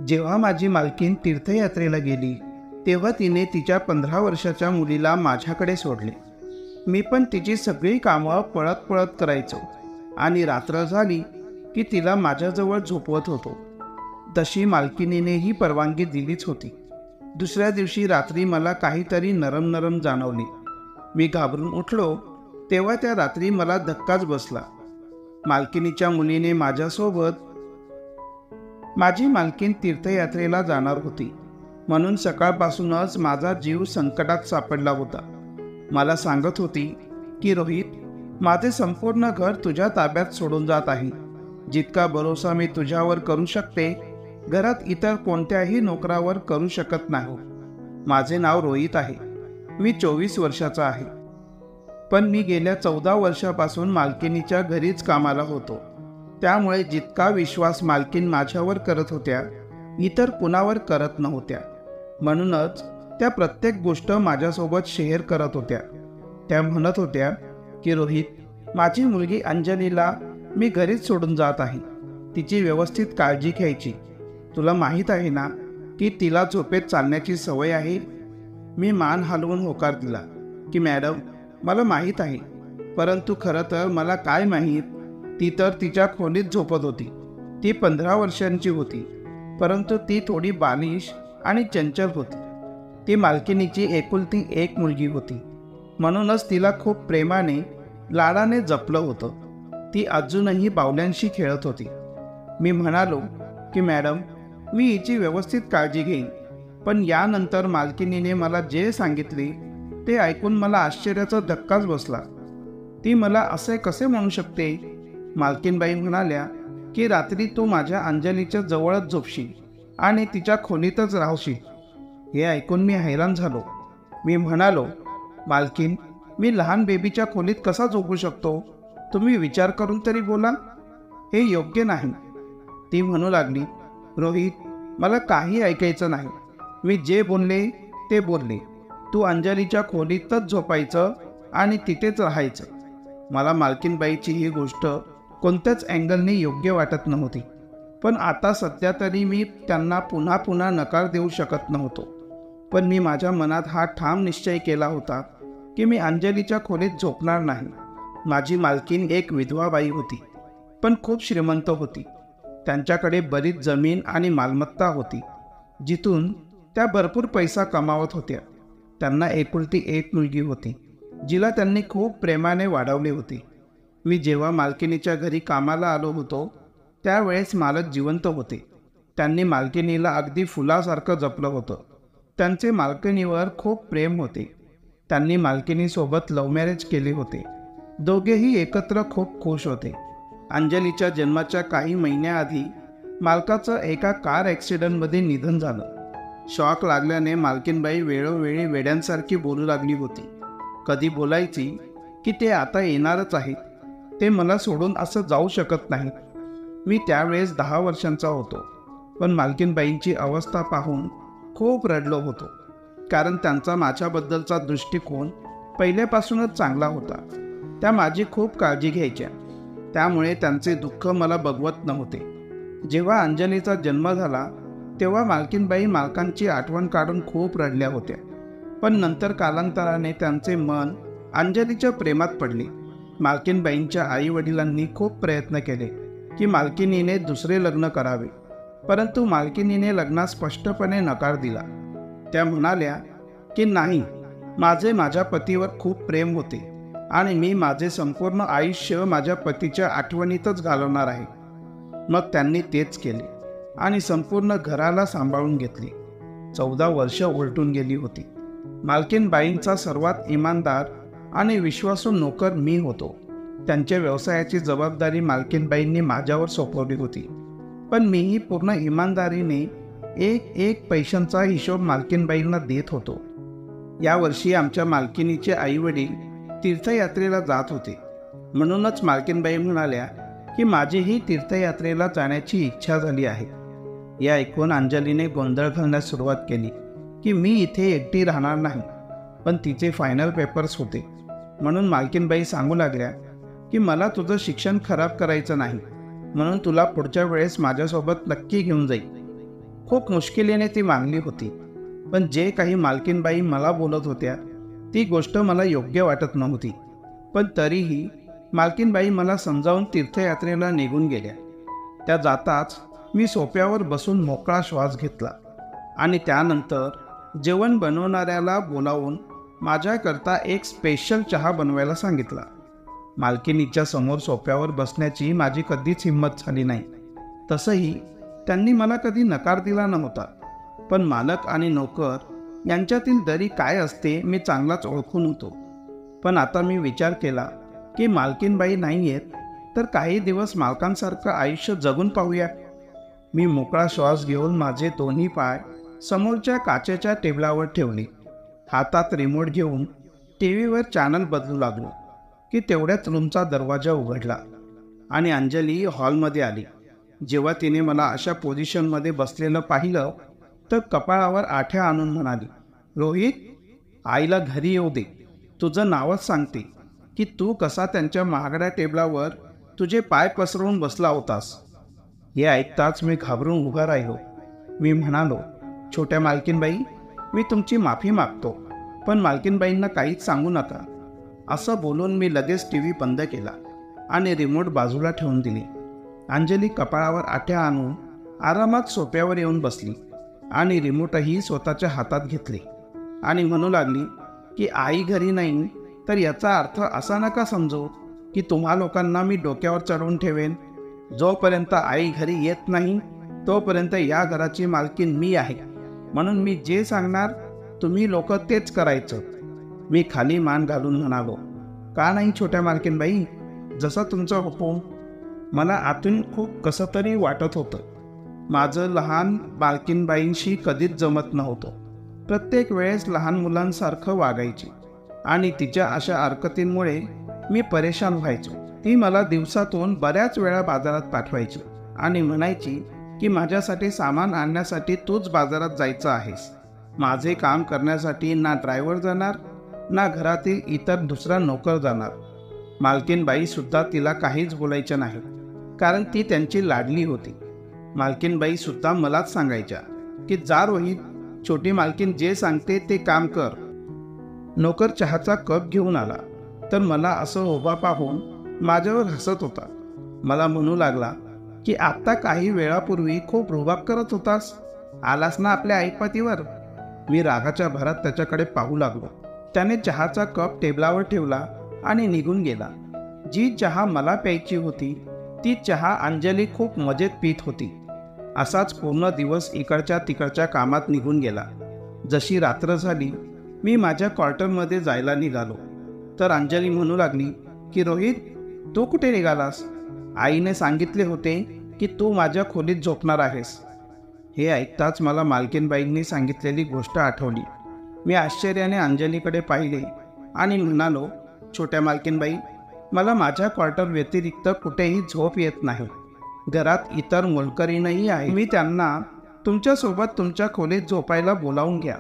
जेव्हा माझी मालकीन तीर्थयात्रेला गेली तेव्हा तिने तिच्या 15 वर्षाच्या मुलीला माझ्याकडे सोडले. मी पण तिची सगळी कामं पळत पळत करायचो आणि रात्र झाली की तिला माझ्याजवळ झोपवत होतो. तशी मालकिनीनेही परवानगी दिलीच होती. दुसऱ्या दिवशी रात्री मला काहीतरी नरम नरम जाणवले. मी घाबरून उठलो तेव्हा त्या रात्री मला धक्काच बसला. मालकिनीच्या मुलीने माझ्यासोबत माझी मालकीन तीर्थयात्रेला जाणार होती म्हणून सकाळपासूनच माझा जीव संकटात सापडला होता. मला सांगत होती की रोहित, माझे संपूर्ण घर तुझ्या ताब्यात सोडून जात आहे. जितका भरोसा मी तुझ्यावर करू शकते घरात इतर कोणत्याही नोकरावर करू शकत नाही. माझे नाव रोहित आहे. मी 24 वर्षाचा आहे. पण मी गेल्या 14 वर्षापासून मालकिनीच्या घरीच कामाला होतो. त्यामुळे जितका विश्वास मालकीन माझ्यावर करत होत्या इतर कुणावर करत नव्हत्या. म्हणूनच त्या प्रत्येक गोष्ट माझ्यासोबत शेअर करत होत्या. त्या म्हणत होत्या की रोहित, माझी मुलगी अंजलीला मी घरीच सोडून जात आहे. तिची व्यवस्थित काळजी घ्यायची. तुला माहीत आहे ना की तिला झोपेत चालण्याची सवय आहे. मी मान हलवून होकार दिला की मॅडम, मला माहीत आहे. परंतु खरं तर मला काय माहीत, ती तर तिच्या खोलीत झोपत होती. ती 15 वर्षांची होती, परंतु ती थोडी बालिश आणि चंचल होती. ती मालकिनीची एकुलती एक मुलगी होती, म्हणूनच तिला खूप प्रेमाने लाडाने जपलं होतं. ती अजूनही बावल्यांशी खेळत होती. मी म्हणालो की मॅडम, मी हिची व्यवस्थित काळजी घेईन. पण यानंतर मालकिनीने मला जे सांगितले ते ऐकून मला आश्चर्याचा धक्काच बसला. ती मला असे कसे म्हणू शकते? मालकीनबाई म्हणाल्या की रात्री तू माझ्या अंजलीच्या जवळच झोपशील आणि तिच्या खोलीतच राहशील. हे ऐकून मी हैराण झालो. मी म्हणालो, मालकीन, मी लहान बेबीच्या खोलीत कसा झोपू शकतो? तुम्ही विचार करून तरी बोला. हे योग्य नाही. ती म्हणू लागली, रोहित, मला काही ऐकायचं नाही. मी जे बोलले ते बोलले. तू अंजलीच्या खोलीतच झोपायचं आणि तिथेच राहायचं. मला मालकीनबाईची ही गोष्ट कोणत्याच अँगलने योग्य वाटत नव्हती. पण आता सध्या तरी मी त्यांना पुन्हा पुन्हा नकार देऊ शकत नव्हतो. पण मी माझ्या मनात हा ठाम निश्चय केला होता की मी अंजलीच्या खोलीत झोपणार नाही. माझी मालकीन एक विधवा बाई होती, पण खूप श्रीमंत होती. त्यांच्याकडे बरीच जमीन आणि मालमत्ता होती, जिथून त्या भरपूर पैसा कमावत होत्या. त्यांना एकुलती एक मुलगी होती, जिला त्यांनी खूप प्रेमाने वाढवले होते. मी जेव्हा मालकिनीच्या घरी कामाला आलो होतो त्यावेळेस मालक जिवंत होते. त्यांनी मालकिनीला अगदी फुलासारखं जपलं होतं. त्यांचे मालकिनीवर खूप प्रेम होते. त्यांनी मालकिनीसोबत लव्ह मॅरेज केले होते. दोघेही एकत्र खूप खुश होते. अंजलीच्या जन्माच्या काही महिन्याआधी मालकाचं एका कार ॲक्सिडेंटमध्ये निधन झालं. शॉक लागल्याने मालकीनबाई वेळोवेळी वेड्यांसारखी बोलू लागली होती. कधी बोलायची की ते आता येणारच आहेत, ते मला सोडून असं जाऊ शकत नाहीत. मी त्यावेळेस 10 वर्षांचा होतो. पण मालकीनबाईंची अवस्था पाहून खूप रडलो होतो, कारण त्यांचा माझ्याबद्दलचा दृष्टिकोन पहिल्यापासूनच चांगला होता. त्या माझी खूप काळजी घ्यायच्या, त्यामुळे त्यांचे दुःख मला बघवत नव्हते. जेव्हा अंजलीचा जन्म झाला तेव्हा मालकीनबाई मालकांची आठवण काढून खूप रडल्या होत्या. पण नंतर कालांतराने त्यांचे मन अंजलीच्या प्रेमात पडले. मालकीनबाईंच्या आईवडिलांनी खूप प्रयत्न केले की मालकिनीने दुसरे लग्न करावे, परंतु मालकिनीने लग्नास स्पष्टपणे नकार दिला. त्या म्हणाल्या की नाही, माझ्या पतीवर खूप प्रेम होते आणि मी माझे संपूर्ण आयुष्य माझ्या पतीच्या आठवणीतच घालवणार आहे. मग त्यांनी तेच केले आणि संपूर्ण घराला सांभाळून घेतले. 14 वर्ष उलटून गेली होती. मालकीनबाईंचा सर्वात इमानदार आणि विश्वासू नोकर मी होतो. त्यांच्या व्यवसायाची जबाबदारी मालकीनबाईंनी माझ्यावर सोपवली होती. पण मीही पूर्ण इमानदारीने एक पैशांचा हिशोब मालकीनबाईंना देत होतो. यावर्षी आमच्या मालकिनीचे आईवडील तीर्थयात्रेला जात होते, म्हणूनच मालकीनबाई म्हणाल्या की माझीही तीर्थयात्रेला जाण्याची इच्छा झाली आहे. हे ऐकून अंजलीने गोंधळ घालण्यास सुरुवात केली की मी इथे एकटी राहणार नाही. पण तिचे फायनल पेपर्स होते, म्हणून मालकीनबाई सांगू लागल्या की मला तुझं शिक्षण खराब करायचं नाही, म्हणून तुला पुढच्या वेळेस माझ्यासोबत नक्की घेऊन जाईल. खूप मुश्किलीने ती मागली होती, पण जे काही मालकीनबाई मला बोलत होत्या ती गोष्ट मला योग्य वाटत नव्हती. पण तरीही मालकीनबाई मला समजावून तीर्थयात्रेला निघून गेल्या. त्या जाताच मी सोफ्यावर बसून मोकळा श्वास घेतला आणि त्यानंतर जेवण बनवणाऱ्याला बोलावून माझ्याकरता एक स्पेशल चहा बनवायला सांगितला. मालकिनीच्या समोर सोफ्यावर बसण्याची माझी कधीच हिंमत झाली नाही. तसंही त्यांनी मला कधी नकार दिला नव्हता, पण मालक आणि नोकर यांच्यातील दरी काय असते मी चांगलाच ओळखून होतो. पण आता मी विचार केला की मालकीनबाई नाही आहेत तर काही दिवस मालकांसारखं आयुष्य जगून पाहूया. मी मोकळा श्वास घेऊन माझे दोन्ही पाय समोरच्या काचेच्या टेबलावर ठेवले. हातात रिमोट घेऊन टीव्हीवर चॅनल बदलू लागलो की तेवढ्याच रूमचा दरवाजा उघडला आणि अंजली हॉलमध्ये आली. जेव्हा तिने मला अशा पोझिशनमध्ये बसलेलं पाहिलं तर कपाळावर आठ्या आणून म्हणाली, रोहित, आईला घरी येऊ दे. तुझं नावच सांगते की तू कसा त्यांच्या महागड्या टेबलावर तुझे पाय पसरवून बसला होतास. हे ऐकताच मी घाबरून उभा राहिलो. मी म्हणालो, छोट्या मालकीनबाई, मी तुमची माफी मागतो, पण मालकीनबाईंना काहीच सांगू नका. असं बोलून मी लगेच टीव्ही बंद केला आणि रिमोट बाजूला ठेवून दिली. अंजली कपाळावर आठ्या आणून आरामात सोफ्यावर येऊन बसली आणि रिमोटही स्वतःच्या हातात घेतले आणि म्हणू लागली की आई घरी नाही तर याचा अर्थ असा नका समजू की तुम्हा लोकांना मी डोक्यावर चढवून ठेवेन. जोपर्यंत आई घरी येत नाही तोपर्यंत या घराची मालकीन मी आहे, म्हणून मी जे सांगणार तुम्ही लोक तेच करायचं. मी खाली मान घालून म्हणालो, का नाही छोट्या मालकीनबाई, जसा तुमचा हुकूम. मला आतून खूप कसं तरी वाटत होतं. माझं लहान मालकीनबाईंशी कधीच जमत नव्हतं. प्रत्येक वेळेस लहान मुलांसारखं वागायची आणि तिच्या अशा हरकतींमुळे मी परेशान व्हायचो. ती मला दिवसातून बऱ्याच वेळा बाजारात पाठवायची आणि म्हणायची की माझ्यासाठी सामान आणण्यासाठी तूच बाजारात जायचं आहेस. माझे काम करण्यासाठी ना ड्रायव्हर जाणार ना घरातील इतर दुसरा नोकर जाणार. मालकीनबाईसुद्धा तिला काहीच बोलायचं नाही, कारण ती त्यांची लाडली होती. मालकीनबाईसुद्धा मलाच सांगायच्या की जा रोहित, छोटी मालकीन जे सांगते ते काम कर. नोकर चहाचा कप घेऊन आला तर मला असं उभा पाहून माझ्यावर हसत होता. मला म्हणू लागला की आत्ता काही वेळापूर्वी खूप रुबाब करत होतास, आलास ना आपल्या ऐपतीवर. मी रागाच्या भरात त्याच्याकडे पाहू लागलो. त्याने चहाचा कप टेबलावर ठेवला आणि निघून गेला. जी चहा मला प्यायची होती ती चहा अंजली खूप मजेत पीत होती. असाच पूर्ण दिवस इकडच्या तिकडच्या कामात निघून गेला. जशी रात्र झाली मी माझ्या क्वार्टरमध्ये जायला निघालो तर अंजली म्हणू लागली की रोहित, तू कुठे निघालास? आईने सांगितले होते की तू माझ्या खोलीत झोपणार आहेस. हे ऐकताच मला मालकीनबाईंनी सांगितलेली गोष्ट आठवली. मी आश्चर्याने अंजलीकडे पाहिले आणि म्हणालो, छोट्या मालकीनबाई, मला माझ्या क्वार्टर व्यतिरिक्त कुठेही झोप येत नाही. घरात इतर मोलकरीणही आहे, मी त्यांना तुमच्यासोबत तुमच्या खोलीत झोपायला बोलावून घ्या.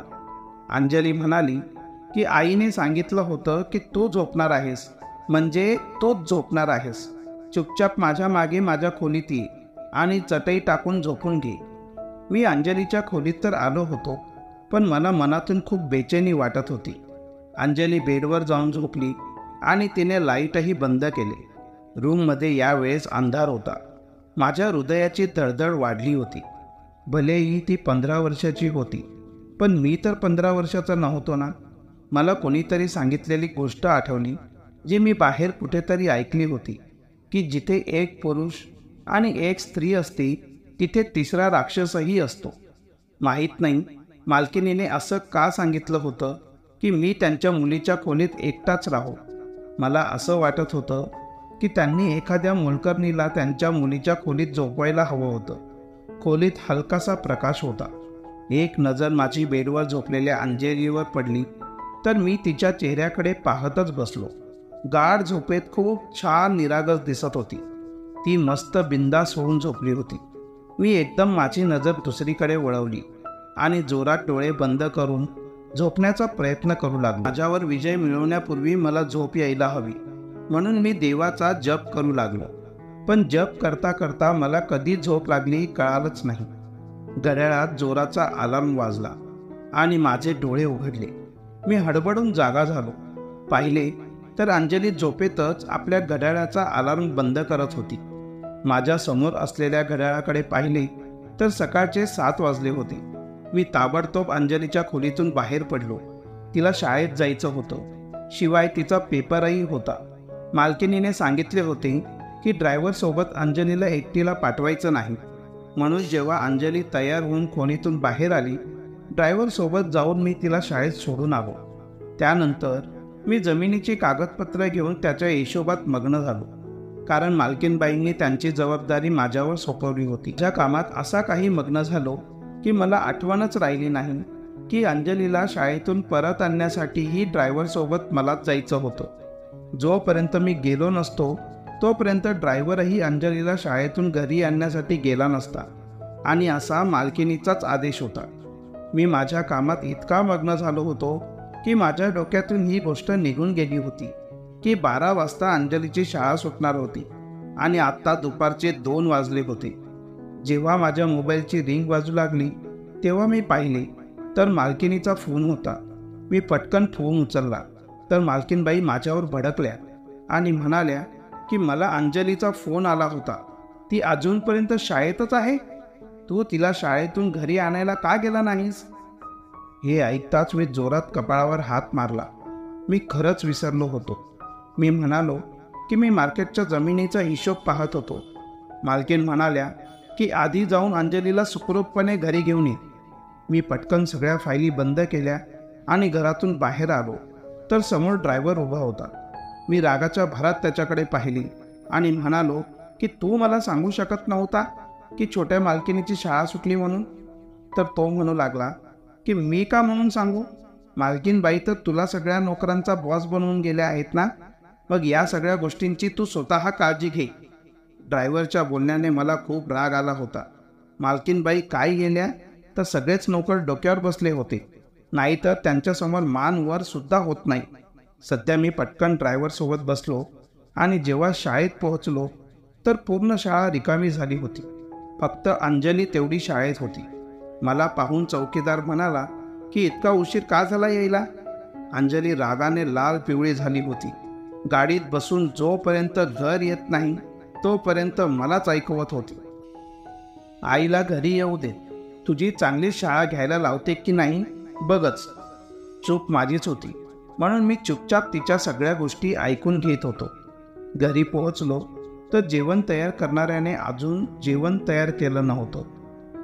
अंजली म्हणाली की आईने सांगितलं होतं की तू झोपणार आहेस म्हणजे तोच झोपणार आहेस. चुपचाप माझ्या मागे माझ्या खोलीत ये आणि चटई टाकून झोपून घे. मी अंजलीच्या खोलीत तर आलो होतो, पण मला मनातून खूप बेचैनी वाटत होती. अंजली बेडवर जाऊन झोपली आणि तिने लाईटही बंद केले. रूममध्ये यावेळेस अंधार होता. माझ्या हृदयाची धडधड वाढली होती. भलेही ती 15 वर्षाची होती, पण मी तर 15 वर्षाचा नव्हतो ना. मला कोणीतरी सांगितलेली गोष्ट आठवली जी मी बाहेर कुठेतरी ऐकली होती की जिथे एक पुरुष आणि एक स्त्री असते तिथे तिसरा राक्षसही असतो. माहीत नाही मालकिनीने असं का सांगितलं होतं की मी त्यांच्या मुलीच्या खोलीत एकटाच राहू. मला असं वाटत होतं की त्यांनी एखाद्या मोलकरणीला त्यांच्या मुलीच्या खोलीत झोपवायला हवं होतं. खोलीत हलकासा प्रकाश होता. एक नजर माझी बेडवर झोपलेल्या अंजलीवर पडली तर मी तिच्या चेहऱ्याकडे पाहतच बसलो. गाढ झोपेत खूप छान निरागस दिसत होती. ती मस्त बिंदास होऊन झोपली होती. मी एकदम माझी नजर दुसरीकडे वळवली आणि जोरात डोळे बंद करून झोपण्याचा प्रयत्न करू लागलो. माझ्यावर विजय मिळवण्यापूर्वी मला झोप यायला हवी म्हणून मी देवाचा जप करू लागलो. पण जप करता करता मला कधी झोप लागली कळालंच नाही. घड्याळात जोराचा अलार्म वाजला आणि माझे डोळे उघडले. मी हडबडून जागा झालो. पाहिले तर अंजली झोपेतच आपल्या घड्याळाचा अलार्म बंद करत होती. माझ्या समोर असलेल्या घड्याळाकडे पाहिले तर सकाळचे 7 वाजले होते. मी ताबडतोब अंजलीच्या खोलीतून बाहेर पडलो. तिला शाळेत जायचं होतं, शिवाय तिचा पेपरही होता. मालकिनीने सांगितले होते की ड्रायव्हरसोबत अंजलीला एकटीला पाठवायचं नाही. म्हणून जेव्हा अंजली तयार होऊन खोलीतून बाहेर आली, ड्रायव्हरसोबत जाऊन मी तिला शाळेत सोडून आलो. त्यानंतर मी जमिनीची कागदपत्र घेऊन त्याच्या हिशोबात मग्न झालो, कारण मालकीनबाईंनी त्यांची जबाबदारी माझ्यावर सोपवली होती. ज्या कामात असा काही मग्न झालो की मला आठवणच राहिली नाही की अंजलीला शाळेतून परत आणण्यासाठीही ड्रायव्हरसोबत मलाच जायचं होतं. जोपर्यंत मी गेलो नसतो तोपर्यंत ड्रायव्हरही अंजलीला शाळेतून घरी आणण्यासाठी गेला नसता, आणि असा मालकिनीचाच आदेश होता. मी माझ्या कामात इतका मग्न झालो होतो की माझ्या डोक्यातून ही गोष्ट निघून गेली होती की 12 वाजता अंजलीची शाळा सुटणार होती आणि आत्ता दुपारचे 2 वाजले होते. जेव्हा माझ्या मोबाईलची रिंग वाजू लागली तेव्हा मी पाहिले तर मालकिनीचा फोन होता. मी पटकन फोन उचलला तर मालकीनबाई माझ्यावर भडकल्या आणि म्हणाल्या की मला अंजलीचा फोन आला होता, ती अजूनपर्यंत शाळेतच आहे, तू तिला शाळेतून घरी आणायला का गेला नाहीस? हे ऐकताच मी जोरात कपाळावर हात मारला. मी खरंच विसरलो होतो. मी म्हणालो की मी मार्केटच्या जमिनीचा हिशोब पाहत होतो. मालकीन म्हणाल्या की आधी जाऊन अंजलीला सुखरूपपणे घरी घेऊन ये. मी पटकन सगळ्या फायली बंद केल्या आणि घरातून बाहेर आलो तर समोर ड्रायव्हर उभा होता. मी रागाच्या भरात त्याच्याकडे पाहिली आणि म्हणालो की तू मला सांगू शकत नव्हता की छोट्या मालकिनीची शाळा सुटली म्हणून? तर तो म्हणू लागला की मी का म्हणून सांगू? मालकीनबाई तर तुला सगळ्या नोकरांचा बॉस बनवून गेल्या आहेत ना, मग या सगळ्या गोष्टींची तू स्वतः काळजी घे. ड्रायव्हरच्या बोलण्याने मला खूप राग आला होता. मालकीनबाई काय गेल्या तर सगळेच नोकर डोक्यावर बसले होते, नाहीतर त्यांच्यासमोर मान वर सुद्धा होत नाही. सध्या मी पटकन ड्रायव्हरसोबत बसलो आणि जेव्हा शाळेत पोहोचलो तर पूर्ण शाळा रिकामी झाली होती. फक्त अंजली तेवढी शाळेत होती. मला पाहून चौकीदार म्हणाला की इतका उशीर का झाला यायला? अंजली रागाने लाल पिवळी झाली होती. गाडीत बसून जोपर्यंत घर येत नाही तोपर्यंत मलाच ऐकवत होती. आईला घरी येऊ दे, तुझी चांगली शाळा घ्यायला लावते की नाही बघच. चूक माझीच होती, म्हणून मी चुपचाप तिच्या सगळ्या गोष्टी ऐकून घेत होतो. घरी पोहोचलो तर जेवण तयार करणाऱ्याने अजून जेवण तयार केलं नव्हतं.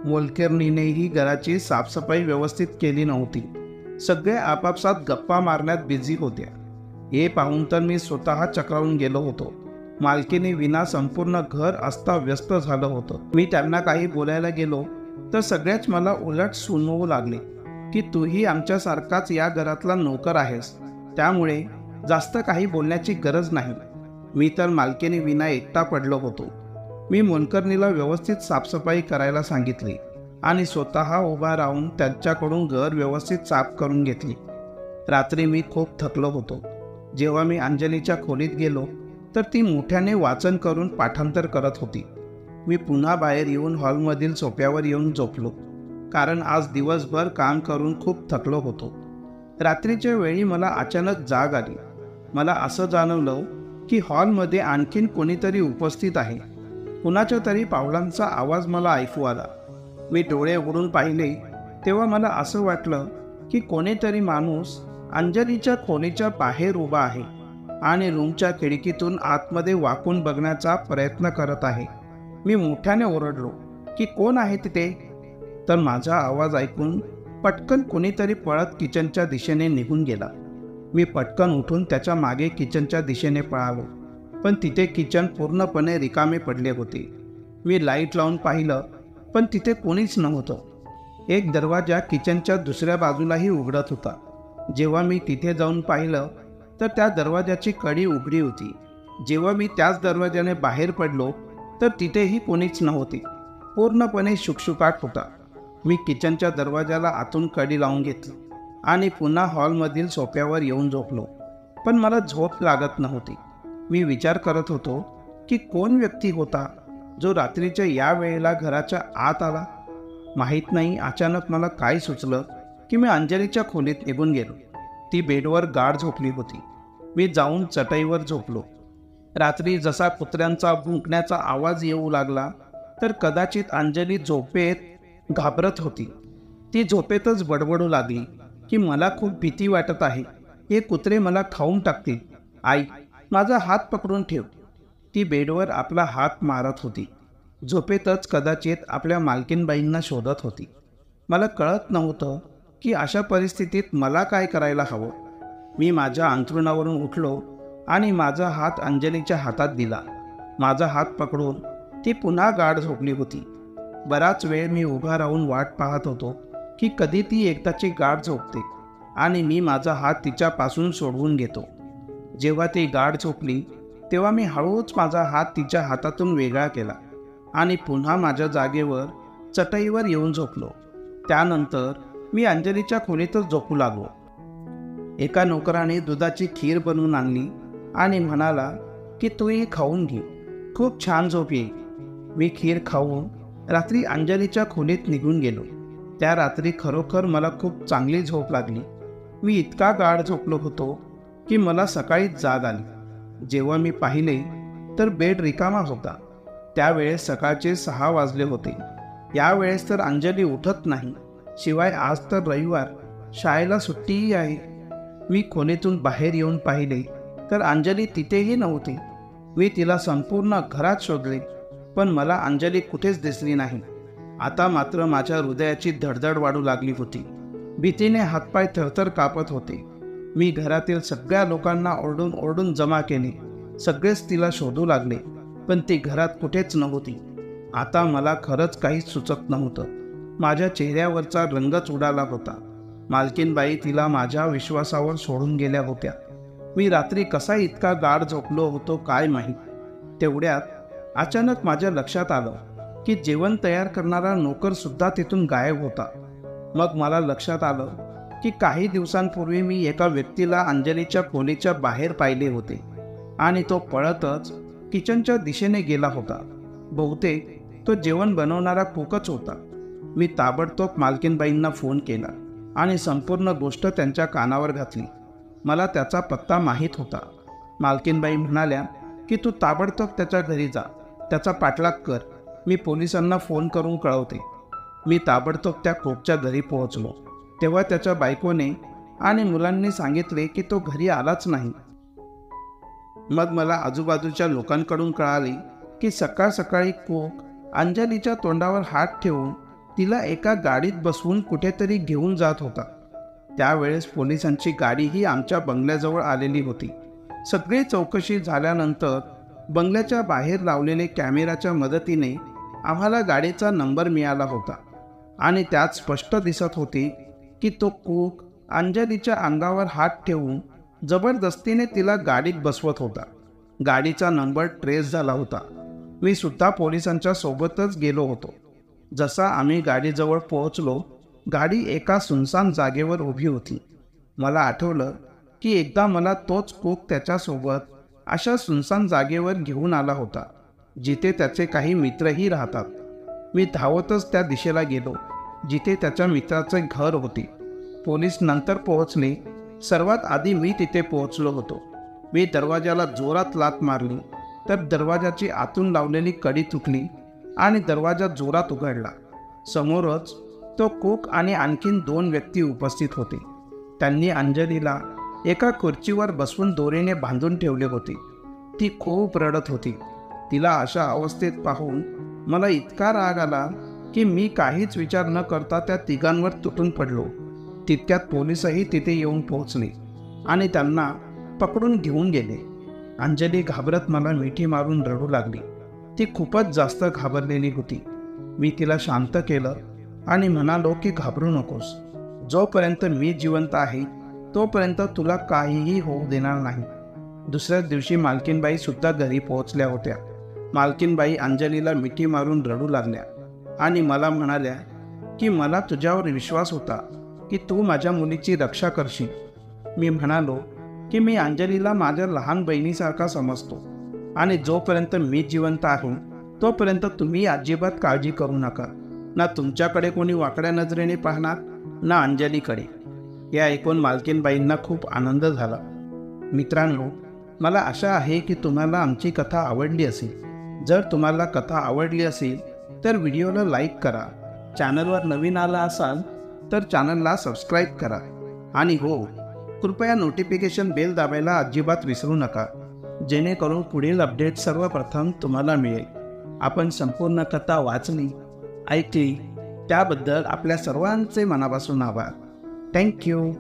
मोलकरणीनेही घराची साफसफाई व्यवस्थित केली नव्हती. सगळे आपापसात गप्पा मारण्यात बिझी होत्या. हे पाहून तर मी स्वतः चक्रावून गेलो होतो. मालकीने विना संपूर्ण घर अस्ताव्यस्त झालं होतं. मी त्यांना काही बोलायला गेलो तर सगळेच मला उलट सुनवू लागले की तूही आमच्यासारखाच या घरातला नोकर आहेस, त्यामुळे जास्त काही बोलण्याची गरज नाही. मी तर मालकीने विना एकटा पडलो होतो. मी मोलकरणीला व्यवस्थित साफसफाई करायला सांगितली आणि स्वतः उभा राहून त्यांच्याकडून घर व्यवस्थित साफ करून घेतली. रात्री मी खूप थकलो होतो. जेव्हा मी अंजलीच्या खोलीत गेलो तर ती मोठ्याने वाचन करून पाठांतर करत होती. मी पुन्हा बाहेर येऊन हॉलमधील सोफ्यावर येऊन झोपलो, कारण आज दिवसभर काम करून खूप थकलो होतो. रात्रीच्या वेळी मला अचानक जाग आली. मला असं जाणवलं की हॉलमध्ये आणखीन कोणीतरी उपस्थित आहे. कुणाच्या तरी पावलांचा आवाज मला ऐकू आला. मी डोळे उघडून पाहिले तेव्हा मला असं वाटलं की कोणीतरी माणूस अंजलीच्या खोलीच्या बाहेर उभा आहे आणि रूमच्या खिडकीतून आतमध्ये वाकून बघण्याचा प्रयत्न करत आहे. मी मोठ्याने ओरडलो की कोण आहे तिथे? तर माझा आवाज ऐकून पटकन कोणीतरी पळत किचनच्या दिशेने निघून गेला. मी पटकन उठून त्याच्या मागे किचनच्या दिशेने पळालो, पण तिथे किचन पूर्णपणे रिकामे पडले होते. मी लाईट लावून पाहिलं पण तिथे कोणीच नव्हतं. एक दरवाजा किचनच्या दुसऱ्या बाजूलाही उघडत होता. जेव्हा मी तिथे जाऊन पाहिलं तर त्या दरवाजाची कडी उघडी होती. जेव्हा मी त्याच दरवाजाने बाहेर पडलो तर तिथेही कोणीच नव्हते. पूर्णपणे शुकशुकाट होता. मी किचनच्या दरवाजाला आतून कडी लावून घेतली आणि पुन्हा हॉलमधील सोफ्यावर येऊन झोपलो. पण मला झोप लागत नव्हती. मी विचार करत होतो की कोण व्यक्ती होता जो रात्रीच्या या वेळेला घराच्या आत आला. माहीत नाही अचानक मला काय सुचलं की मी अंजलीच्या खोलीत निघून गेलो. ती बेडवर गाढ झोपली होती. मी जाऊन चटईवर झोपलो. रात्री जसा कुत्र्यांचा भुंकण्याचा आवाज येऊ लागला तर कदाचित अंजली झोपेत घाबरत होती. ती झोपेतच बडबडू लागली की मला खूप भीती वाटत आहे, हे कुत्रे मला खाऊन टाकतील. आई, माझा हात पकडून ठेव. ती बेडवर आपला हात मारत होती. झोपेतच कदाचित आपल्या मालकीनबाईंना शोधत होती. मला कळत नव्हतं की अशा परिस्थितीत मला काय करायला हवं. मी माझ्या अंथरुणावरून उठलो आणि माझा हात अंजलीच्या हातात दिला. माझा हात पकडून ती पुन्हा गाढ झोपली होती. बराच वेळ मी उभा राहून वाट पाहत होतो की कधी ती एकदाची गाढ झोपते आणि मी माझा हात तिच्यापासून सोडवून घेतो. जेव्हा ती गाढ झोपली तेव्हा मी हळूच माझा हात तिच्या हातातून वेगळा केला आणि पुन्हा माझ्या जागेवर चटईवर येऊन झोपलो. त्यानंतर मी अंजलीच्या खोलीतच झोपू लागलो. एका नोकराने दुधाची खीर बनवून आणली आणि म्हणाला की तू ही खाऊन घे, खूप छान झोप येईल. मी खीर खाऊन रात्री अंजलीच्या खोलीत निघून गेलो. त्या रात्री खरोखर मला खूप चांगली झोप लागली. मी इतका गाढ झोपलो होतो की मला सकाळीच जाग आली. जेव्हा मी पाहिले तर बेड रिकामा होता. त्यावेळेस सकाळचे 6 वाजले होते. यावेळेस तर अंजली उठत नाही. शिवाय आज तर रविवार, शाळेला सुट्टीही आहे. मी खोलीतून बाहेर येऊन पाहिले तर अंजली तिथेही नव्हती. मी तिला संपूर्ण घरात शोधले पण मला अंजली कुठेच दिसली नाही. आता मात्र माझ्या हृदयाची धडधड वाढू लागली होती. भीतीने हातपाय थरथर कापत होते. मी घरातील सगळ्या लोकांना ओरडून ओरडून जमा केले. सगळेच तिला शोधू लागले पण ती घरात कुठेच नव्हती. आता मला खरंच काहीच सुचत नव्हतं. माझ्या चेहऱ्यावरचा रंगच उडाला होता. मालकीनबाई तिला माझ्या विश्वासावर सोडून गेल्या होत्या. मी रात्री कसा इतका गाढ झोपलो होतो काय माहीत. तेवढ्यात अचानक माझ्या लक्षात आलं की जेवण तयार करणारा नोकरसुद्धा तिथून गायब होता. मग मला लक्षात आलं की काही दिवसांपूर्वी मी एका व्यक्तीला अंजलीच्या खोलीच्या बाहेर पाहिले होते आणि तो पळतच किचनच्या दिशेने गेला होता. बहुतेक तो जेवण बनवणारा कुकच होता. मी ताबडतोब मालकीनबाईंना फोन केला आणि संपूर्ण गोष्ट त्यांच्या कानावर घातली. मला त्याचा पत्ता माहीत होता. मालकीनबाई म्हणाल्या की तू ताबडतोब त्याच्या घरी जा, त्याचा पाठलाग कर, मी पोलिसांना फोन करून कळवते. मी ताबडतोब त्या कुकच्या घरी पोहोचलो. तेव्हा त्याच्या बायकोने आणि मुलांनी सांगितले की तो घरी आलाच नाही. मग मला आजूबाजूच्या लोकांकडून कळाले की सकाळ सकाळी कुक अंजलीच्या तोंडावर हात ठेवून तिला एका गाडीत बसवून कुठेतरी घेऊन जात होता. त्यावेळेस पोलिसांची गाडीही आमच्या बंगल्याजवळ आलेली होती. सगळी चौकशी झाल्यानंतर बंगल्याच्या बाहेर लावलेले कॅमेऱ्याच्या मदतीने आम्हाला गाडीचा नंबर मिळाला होता आणि त्यात स्पष्ट दिसत होते की तो कुक अंजलीच्या अंगावर हात ठेवून जबरदस्तीने तिला गाडीत बसवत होता. गाडीचा नंबर ट्रेस झाला होता. मी सुद्धा पोलिसांच्या सोबतच गेलो होतो. जसा आम्ही गाडीजवळ पोहोचलो, गाडी एका सुनसान जागेवर उभी होती. मला आठवलं की एकदा मला तोच कुक त्याच्यासोबत अशा सुनसान जागेवर घेऊन आला होता जिथे त्याचे काही मित्रही राहतात. मी धावतच त्या दिशेला गेलो जिथे त्याच्या मित्राचे घर होते. पोलीस नंतर पोहोचले. सर्वात आधी मी तिथे पोहोचलो होतो. मी दरवाजाला जोरात लाथ मारली तर दरवाजाची आतून लावलेली कडी तुटली आणि दरवाजा जोरात उघडला. समोरच तो कुक आणि आणखीन 2 व्यक्ती उपस्थित होते. त्यांनी अंजलीला एका खुर्चीवर बसवून दोरीने बांधून ठेवले होते. ती खूप रडत होती. तिला अशा अवस्थेत पाहून मला इतका राग आला की मी काहीच विचार न करता त्या तिघांवर तुटून पडलो. तितक्यात पोलीसही तिथे येऊन पोहोचले आणि त्यांना पकडून घेऊन गेले. अंजली घाबरत मला मिठी मारून रडू लागली. ती खूपच जास्त घाबरलेली होती. मी तिला शांत केलं आणि म्हणालो की घाबरू नकोस. जोपर्यंत मी जिवंत आहे तोपर्यंत तुला काहीही होऊ देणार नाही. दुसऱ्याच दिवशी मालकीनबाई सुद्धा घरी पोहोचल्या होत्या. मालकीनबाई अंजलीला मिठी मारून रडू लागल्या आणि मला म्हणाल्या की मला तुझ्यावर विश्वास होता की तू माझ्या मुलीची रक्षा करशील. मी म्हणालो की मी अंजलीला माझ्या लहान बहिणीसारखा समजतो आणि जोपर्यंत मी जिवंत आहे तोपर्यंत तुम्ही अजिबात काळजी करू नका. ना तुमच्याकडे कोणी वाकड्या नजरेने पाहणार ना अंजलीकडे. हे ऐकून मालकीनबाईंना खूप आनंद झाला. मित्रांनो, मला आशा आहे की तुम्हाला आमची कथा आवडली असेल. जर तुम्हाला कथा आवडली असेल तर व्हिडिओला लाईक करा. चॅनलवर नवीन आला असाल तर चॅनलला सबस्क्राईब करा. आणि हो, कृपया नोटिफिकेशन बेल दाबायला अजिबात विसरू नका, जेणेकरून पुढील अपडेट सर्वप्रथम तुम्हाला मिळेल. आपण संपूर्ण कथा वाचली, ऐकली त्याबद्दल आपल्या सर्वांचे मनापासून आभार. थँक्यू.